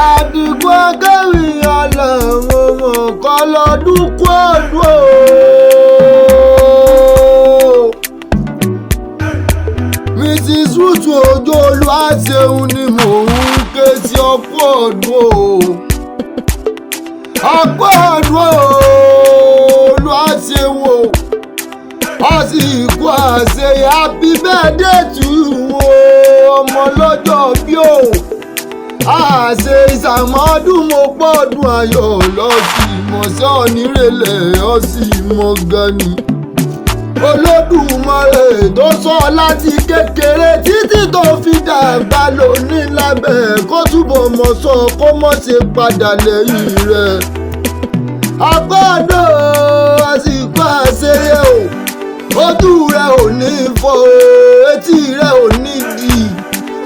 Àdìgbò kẹ́rì ọlọ́run mọ̀ kọ́ lọ́dún kú ọdún o. Mrs. Ruth Òjó Olúwaṣeun ni mò ń ké sí ọkú ọdún o. Ọkú ọdún o Olúwaṣeun o. Àsìkò àṣẹ happy birthday to you o ọmọ lọ́jọ́ bí o. Àṣe ìsàmọ́dún mo pọ́dún ayọ̀ lọ́sì mọ̀ṣẹ́ onírèlẹ̀ ọ̀sì mọ̀ gan ni. Olódùmarè tó sọ láti kékeré títí tó fi dàgbà lóní lábẹ́ kó túbọ̀ mọ̀ sọ kó mọ̀ ṣe padà lẹ́yìn rẹ̀. Àgbọ̀dọ̀ àsìkò àṣeyẹ o ojú rẹ̀ ò ní fọ́ etí rẹ̀ ò ní di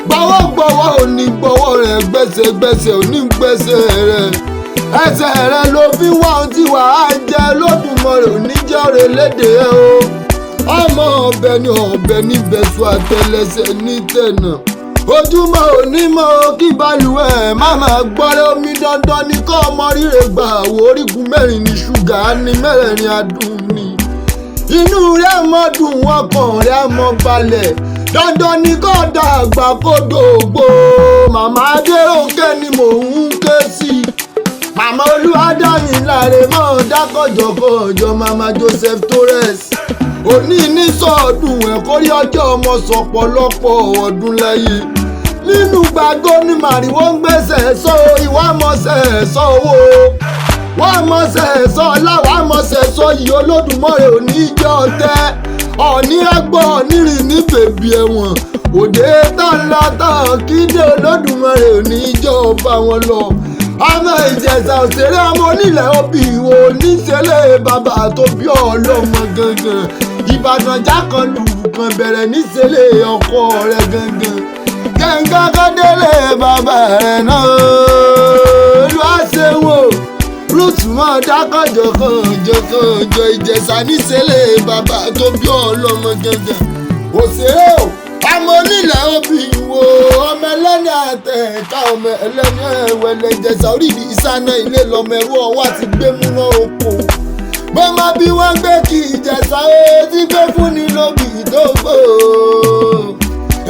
gbọ́wọ́gbọ́wọ́ ò ní gbọ́wọ́ rẹ̀ gbẹ́sẹ̀gbẹ́sẹ̀ ò ní gbẹ́sẹ̀ rẹ̀ ẹsẹ̀ rẹ̀ ló fi wá ohun tí wàá jẹ Olódùmarè ò ní jẹ́ ọ̀rẹ́ lédè ẹ o ọmọ ọbẹ̀ ni ọbẹ̀ níbẹ̀ sọ àtẹlẹsẹ̀ ní tẹ̀nà ojúmọ́ onímọ̀ kí balùwẹ̀ má máa gbọ́rẹ́ omi dandan ní kọ́ ọmọ rírẹ̀ gbà wò orígun mẹ́rin ní ṣúgà ní mẹ́rẹ̀ẹ̀rin adùn ni inú rẹ̀ mọ́ dùn ọkàn rẹ̀ mọ́ balẹ̀ dandan ni kò dàgbà kó dògbò màmá Adérónkẹ́ ni mò ń ké sí màmá Olúwadámiláre mọ́ dákọ̀jọ̀kọ̀jọ̀ màmá Joseph Torres òní ní sọ́ọ̀dún ẹ̀kórí ọjọ́ ọmọ sọ̀pọ̀lọpọ̀ ọdún láyé nínú gbàgbọ́ ní màrìwọ́ ń gbẹ́sẹ̀ sọ ìwà mọ̀ọ́sẹ̀ sọ owó wọ́n mọ̀ọ́sẹ̀ sọ láwàá mọ̀ọ́sẹ̀ sọ yìí Olódùmarè òní jẹ́ ọ̀tẹ̀ ọ̀ní ẹgbọ́ onírìn ní bèbí ẹ̀wọ̀n òde tánlá tán kídé Olódùmarè òní ìjọba wọn lọ ọmọ Ìjẹ̀ṣà òṣèré ọmọ onílẹ̀ òbí wo níṣẹ́lẹ̀ bàbá tó bí ọlọ́mọ gangan Ìbàdàn jákàndù kan bẹ̀rẹ̀ níṣẹ́lẹ̀ ọkọ rẹ̀ gangan gẹ́gẹ́ kọ́délé bàbá rẹ̀ náà Olúwaṣeun o Ruth mọ́ dákọ̀jọ̀kọ̀jọ̀ Ìjẹ̀ṣà níṣẹ́lẹ̀ bàbá tó bí ọlọ́mọ gangan òṣèré o ọmọ onílẹ̀ òbí wo ọmọ ẹlẹ́ni àtẹ̀ká ọmọ ẹlẹ́ni ẹ̀wẹ̀lẹ̀ Ìjẹ̀ṣà orílẹ̀ ìsáná ilé lọ́mọ ẹrú ọwọ́ àti gbé múná oko bọ́mọ bí wọ́n gbé kí Ìjẹ̀ṣà tí gbé fún ni lóbi tó gbó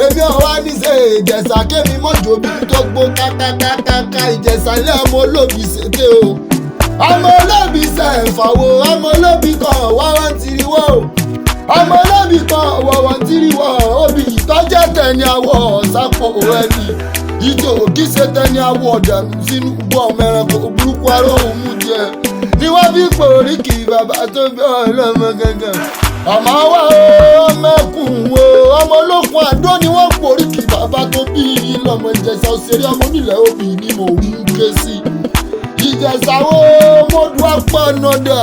èmi ọ̀wá ní ṣe Ìjẹ̀ṣà kémi mọ́jọ́ bí tó gbó kákákákáká Ìjẹ̀ṣà ilé ọmọ olóbi ṣèké o ọmọ olóbi ṣẹ̀fàwò ọmọ olóbi kan wáwá ń tiriwọ́ ọmọ olóbi kan wọ̀wọ̀ ń tiriwọ́ obì ìtọ́jẹ́ tẹ̀ni àwọ̀ sápò ẹni ìjọ kí ṣe tẹ̀ni àwọ̀ ọ̀dànù sínú gbọ́ ọmọ ẹranko burúkú aróhùn mú jẹ ni wọ́n fi pò oríkì bàbá tó bí ọlọ́mọ gangan ọmọ wa ọmọkùn wo ọmọ olókun àdó ni wọ́n pò oríkì bàbá tó bí lọ́mọ Ìjẹ̀ṣà òṣèré ọmọ onílẹ̀ òbí ni mò ń ké sí Ìjẹ̀ṣà wo mọ́dún apánọ́dà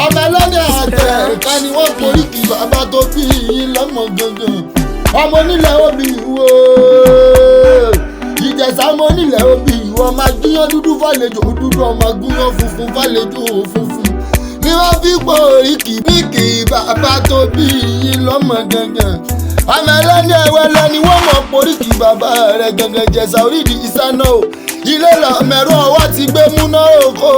ọmọ ẹlẹ́ni àtẹ̀ká ni wọ́n porí kì bàbá tó bí lọ́mọ gangan ọmọ onílẹ̀ òbí wo Ìjẹ̀ṣà ọmọ onílẹ̀ òbí wo ọmọ agúnyán dúdú fàlejò dúdú ọmọ agúnyán funfun fàlejò funfun ni wọ́n fi porí kì bàbá tó bí lọ́mọ gangan ọmọ ẹlẹ́ni ẹ̀wẹ̀lẹ̀ ni wọ́n mọ̀ porí kì bàbá rẹ̀ gangan Ìjẹ̀ṣà orídìí ìsáná o ilé lọ́mẹ̀rọ ọwọ́ ti gbé múná oko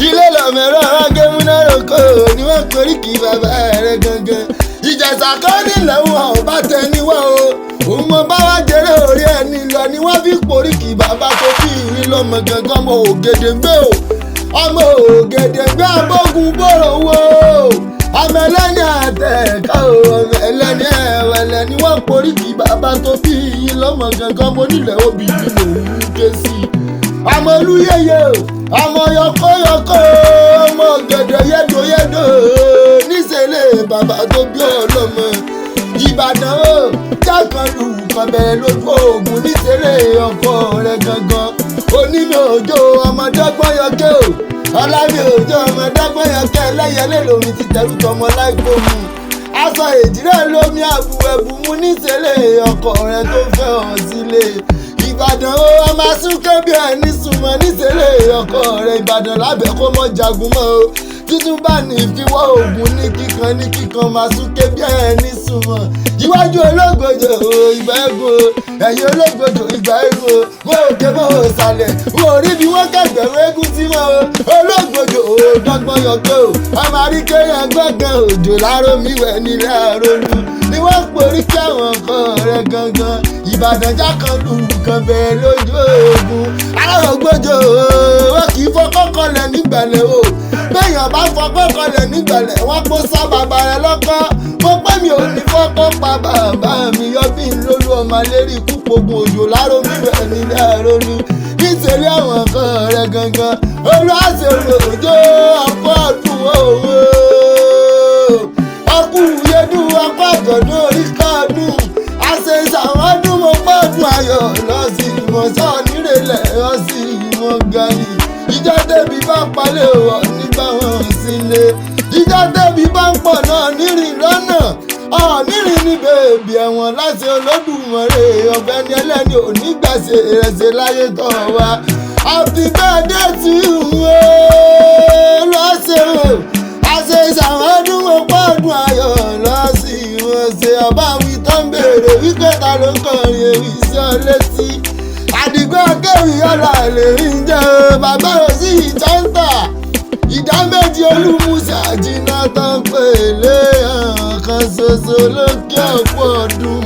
ilé lọ́mẹ̀rọ ọwọ́ gbé múná oko ni wọ́n torí kì í bàbá rẹ̀ gangan Ìjẹ̀ṣà kan nílẹ̀ wọn ò bá tẹ níwọ̀ o òun mo bá wá jẹrẹ orí ẹni lọ ni wọ́n fi porí kì í bàbá tó bí ìrìn lọ́mọ gangan ọmọ Ògèdèngbé o ọmọ Ògèdèngbé abógun bòrò wo ọmọ ẹlẹ́ni àtẹ̀ká o ọmọ ẹlẹ́ni ẹ̀wẹ̀lẹ̀ ni wọ́n porí kì í bàbá tó bí ìrìn lọ́mọ gangan ọmọ onílẹ̀ òbí ni mò ń ké sí ọmọ Olúyẹyẹ ọmọ yọkọyọkọ ọmọ gẹ̀dẹ̀ yẹ́dọ̀yẹ́dọ̀ níṣẹ́lẹ̀ bàbá tó bí ọlọ́mọ Ìbàdàn o jákàndù kan bẹ̀rẹ̀ lójú oògùn níṣẹ́lẹ̀ ọkọ rẹ̀ gangan onímọ̀ òjò ọmọdọ́gbọ́n yọkẹ́ o ọlámi òjò ọmọdọ́gbọ́yọkẹ́ ẹlẹ́yẹlé lomi ti tẹ̀rù tọmọ láìpẹ́ mu aṣọ èjìrẹ́ lómi àbúwẹ̀bù mu níṣẹ́lẹ̀ ọkọ rẹ̀ tó fẹ́ hàn sílé Ìbàdàn ó a máa súnkẹ́ bí ẹni súnmọ́ níṣẹ́lẹ̀ ọkọ rẹ̀ Ìbàdàn lábẹ́ kó mọ́ jagun mọ́ o tuntun bá ní ìfiwọ́ ogun ní kíkan máa súnkẹ́ bí ẹni súnmọ́ iwájú ológbòjò ìgbà ẹ̀gùn ẹ̀yìn ológbòjò ìgbà ẹ̀gùn mo òkè mo òsàlẹ̀ mo rí bí wọ́n kẹgbẹ̀rún eégún sí mọ́ ológbòjò dọ́gbọ́n yọgbó ọmọ àríkẹ́yàn gbọ̀ngàn òjò láró mi wẹ̀ nílẹ̀ àròlù ni wọ́n porí kí àwọn kan rẹ̀ gangan Ìbàdàn jákàndù kan bẹ́ẹ̀ lójú ogun aláwọ̀gbọ́jọ wọn kì í fọkọ́ kọlẹ̀ nígbàlẹ̀ o béèyàn bá fọkọ́ kọlẹ̀ nígbàlẹ̀ wọ́n kó sá bàbá rẹ̀ lọ́kọ́ mo pẹ́ mi ò ní fọkọ́ pa bàbá mi yọ bí n lólu ọmọ lérí ikú pogun òjò láró mi rẹ̀ nílẹ̀ àròlù nítorí àwọn kan rẹ̀ gangan olùhàṣẹ̀rò òjò ọ̀pọ̀ ọdún òwe ọkùnrin yẹdùn ọkọ̀ àjọ̀dún orí kọ́ọ̀dún àṣẹ ìṣàwọn ọdún mo pọ́ọ̀dún ayọ̀ lọ sí ìmọ̀sán nírèlẹ̀ lọ sí ìmọ̀ gani ìjọ tẹ̀bí bá palẹ̀ wọ̀ nígbà wọn sílé ìjọ tẹ̀bí bá ń pọ̀ náà nírìn lọ́nà nírìn ní bèbí ẹ̀wọ̀n láti Olódùmarè ọ̀bẹ ni ẹlẹ́ni onígbàṣe ẹ̀ṣẹ̀ láyé tọ̀ wá happy birthday to you lọ́sẹ̀ o àṣẹ ìṣàwọn ọdún mo pọ́ọ̀dún ayọ̀ lọ sí ìmọ̀ọ́sẹ̀ ọba wí tán béèrè wípé ta ló ń kọrin ewì sí ọ létí àdìgbò kéwì ọ̀la lè rí jẹ́ bàbá òsì ìtọ́ńtà ìdá méjì olúmúṣà jìnnà tán pèlè kan ṣoṣo lókè ọ̀pọ̀ ọdún